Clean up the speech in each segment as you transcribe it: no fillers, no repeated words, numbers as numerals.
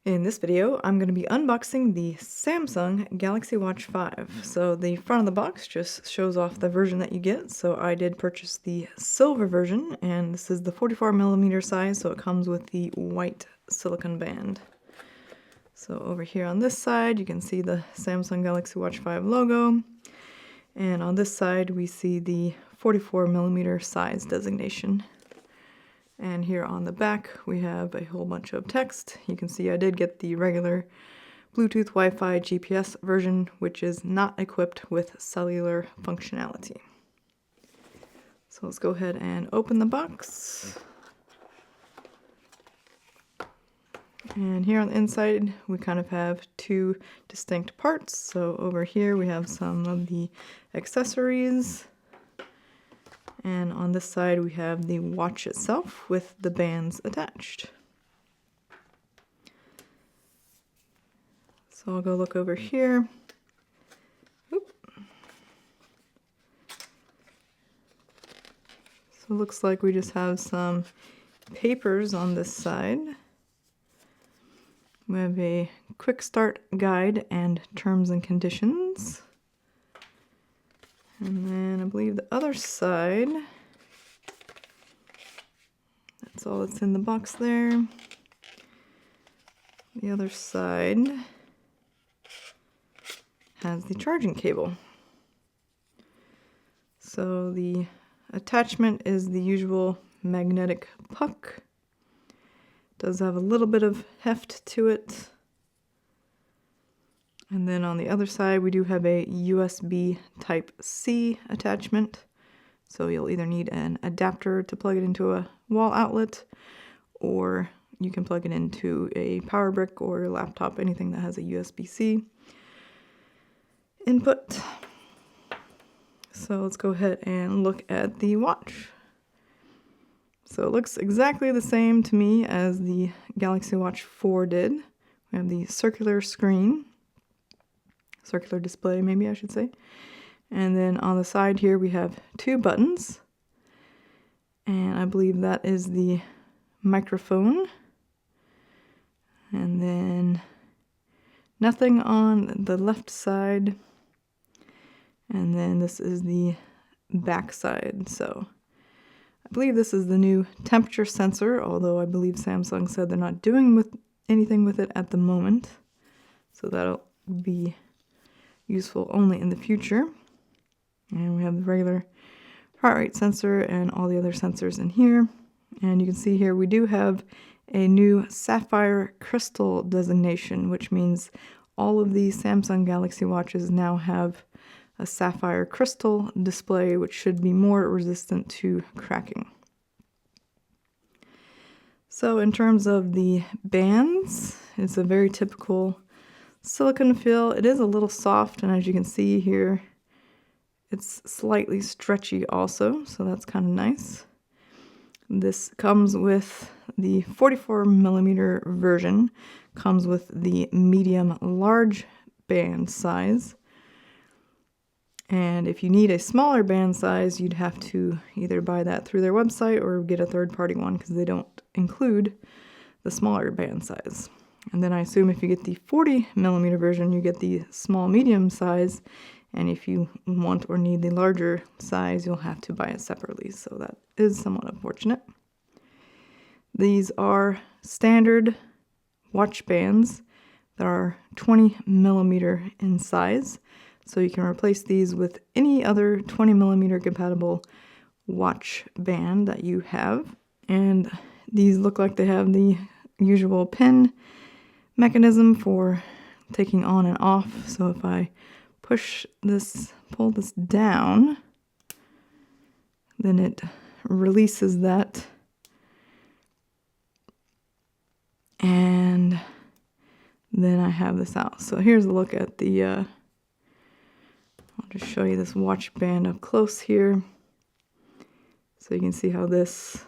In this video, I'm going to be unboxing the Samsung Galaxy Watch 5. So the front of the box just shows off the version that you get. So I did purchase the silver version, and this is the 44mm size, so it comes with the white silicone band. So over here on this side, you can see the Samsung Galaxy Watch 5 logo. And on this side, we see the 44mm size designation. And here on the back, we have a whole bunch of text. You can see I did get the regular Bluetooth Wi-Fi GPS version, which is not equipped with cellular functionality. So let's go ahead and open the box. And here on the inside, we kind of have two distinct parts. So over here, we have some of the accessories. And on this side, we have the watch itself with the bands attached. So I'll go look over here. Oop. So it looks like we just have some papers on this side. We have a quick start guide and terms and conditions. And then I believe the other side, that's all that's in the box there. The other side has the charging cable. So the attachment is the usual magnetic puck. Does have a little bit of heft to it. And then on the other side, we do have a USB Type-C attachment. So you'll either need an adapter to plug it into a wall outlet, or you can plug it into a power brick or your laptop, anything that has a USB-C input. So let's go ahead and look at the watch. So it looks exactly the same to me as the Galaxy Watch 4 did. We have the circular screen. Circular display, maybe I should say. And then on the side here we have two buttons, and I believe that is the microphone, and then nothing on the left side, and then this is the back side. So I believe this is the new temperature sensor, although I believe Samsung said they're not doing anything with it at the moment, so that'll be useful only in the future. And we have the regular heart rate sensor and all the other sensors in here. And you can see here we do have a new sapphire crystal designation, which means all of the Samsung Galaxy watches now have a sapphire crystal display, which should be more resistant to cracking. So in terms of the bands, it's a very typical silicone feel. It is a little soft, and as you can see here, it's slightly stretchy also, so that's kind of nice. This comes with the 44mm version, comes with the medium large band size. And if you need a smaller band size, you'd have to either buy that through their website or get a third-party one, because they don't include the smaller band size. And then I assume if you get the 40mm version, you get the small medium size, and if you want or need the larger size, you'll have to buy it separately, so that is somewhat unfortunate. These are standard watch bands that are 20mm in size, so you can replace these with any other 20mm compatible watch band that you have. And these look like they have the usual pin mechanism for taking on and off. So if I pull this down, then it releases that, and then I have this out. So here's a look at the I'll just show you this watch band up close here, so you can see how this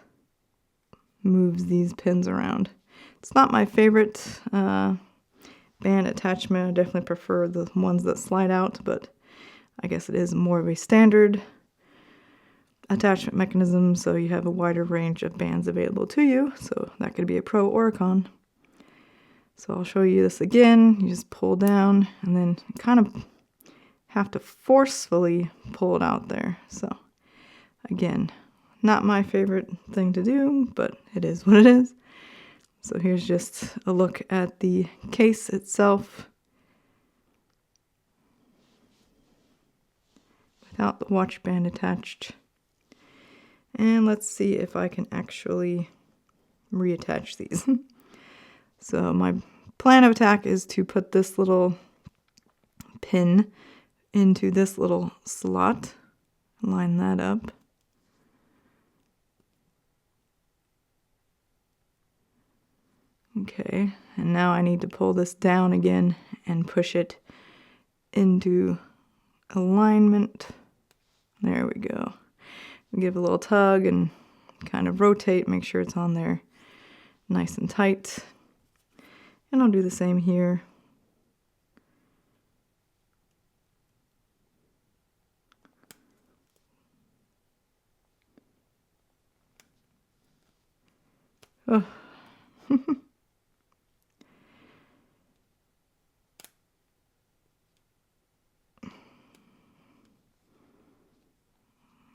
moves these pins around. It's not my favorite band attachment. I definitely prefer the ones that slide out, but I guess it is more of a standard attachment mechanism, so you have a wider range of bands available to you, so that could be a pro or a con. So I'll show you this again. You just pull down and then kind of have to forcefully pull it out there. So again, not my favorite thing to do, but it is what it is. So here's just a look at the case itself without the watch band attached. And let's see if I can actually reattach these. So my plan of attack is to put this little pin into this little slot, line that up. Okay, and now I need to pull this down again and push it into alignment. There we go. Give a little tug and kind of rotate, make sure it's on there nice and tight. And I'll do the same here. Oh.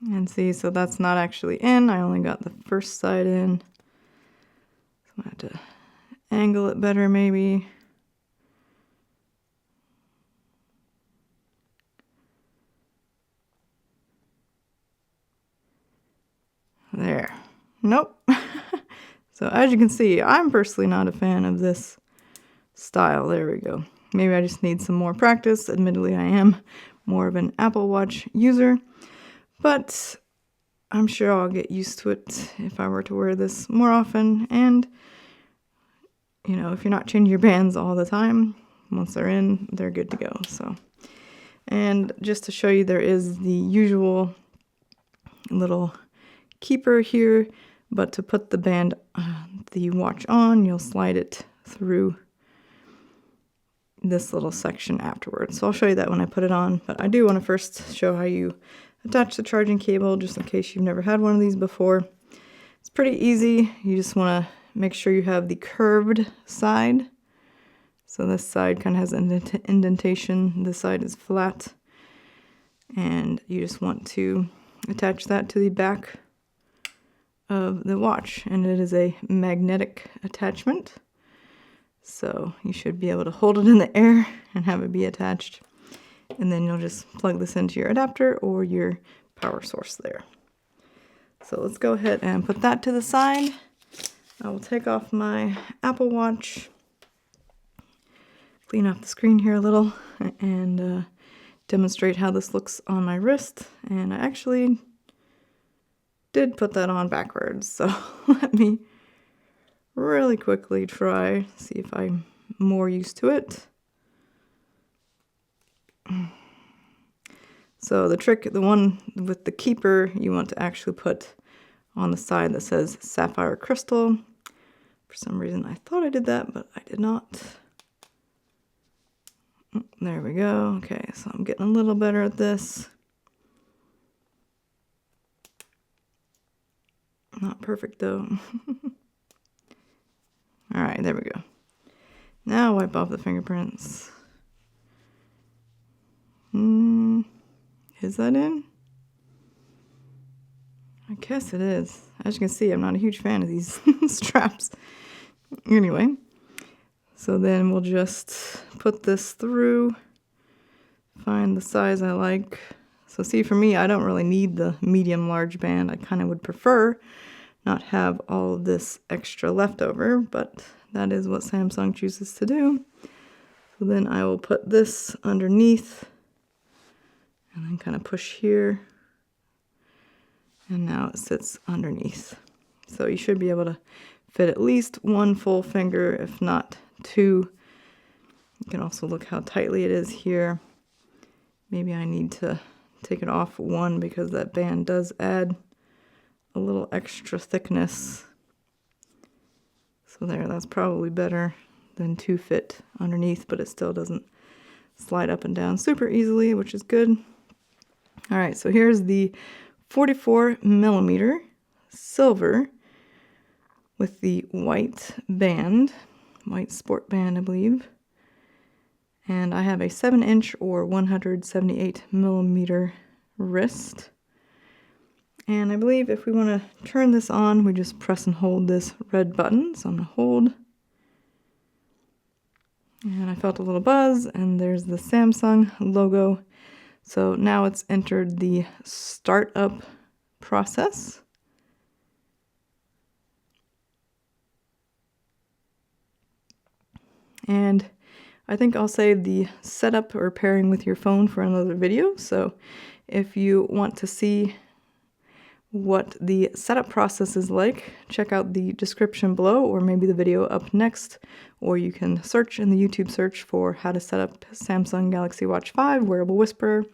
And see, so that's not actually in. I only got the first side in. So I'm going to have to angle it better maybe. There. Nope. So as you can see, I'm personally not a fan of this style. There we go. Maybe I just need some more practice. Admittedly, I am more of an Apple Watch user, but I'm sure I'll get used to it if I were to wear this more often. And, you know, if you're not changing your bands all the time, once they're in, they're good to go. So, and just to show you, there is the usual little keeper here, but to put the band, the watch on, you'll slide it through this little section afterwards. So I'll show you that when I put it on, but I do want to first show how you attach the charging cable, just in case you've never had one of these before. It's pretty easy. You just want to make sure you have the curved side. So this side kind of has an indentation. This side is flat. And you just want to attach that to the back of the watch. And it is a magnetic attachment. So you should be able to hold it in the air and have it be attached. And then you'll just plug this into your adapter or your power source there. So let's go ahead and put that to the side. I will take off my Apple Watch, clean off the screen here a little, and demonstrate how this looks on my wrist. And I actually did put that on backwards, so let me really quickly try, see if I'm more used to it. So the trick, the one with the keeper, you want to actually put on the side that says sapphire crystal. For some reason I thought I did that, but I did not. There we go. Okay, so I'm getting a little better at this. Not perfect though. All right, there we go. Now wipe off the fingerprints. Is that in? I guess it is. As you can see, I'm not a huge fan of these straps. Anyway, so then we'll just put this through, find the size I like. So see, for me, I don't really need the medium large band. I kind of would prefer not have all of this extra leftover, but that is what Samsung chooses to do. So then I will put this underneath and then kind of push here. And now it sits underneath. So you should be able to fit at least one full finger, if not two. You can also look how tightly it is here. Maybe I need to take it off one because that band does add a little extra thickness. So there, that's probably better than 2 fit underneath, but it still doesn't slide up and down super easily, which is good. All right, so here's the 44 millimeter silver with the white band, white sport band, I believe. And I have a 7-inch or 178 millimeter wrist. And I believe if we want to turn this on, we just press and hold this red button. So I'm going to hold. And I felt a little buzz, and there's the Samsung logo. So now it's entered the startup process. And I think I'll save the setup or pairing with your phone for another video. So if you want to see what the setup process is like, check out the description below, or maybe the video up next, or you can search in the YouTube search for how to set up Samsung Galaxy Watch 5 Wearable Whisperer,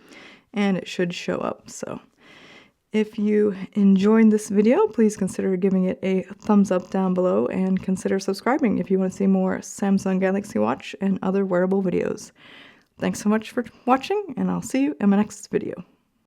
and it should show up. So if you enjoyed this video, please consider giving it a thumbs up down below, and consider subscribing if you want to see more Samsung Galaxy Watch and other wearable videos. Thanks so much for watching, and I'll see you in my next video.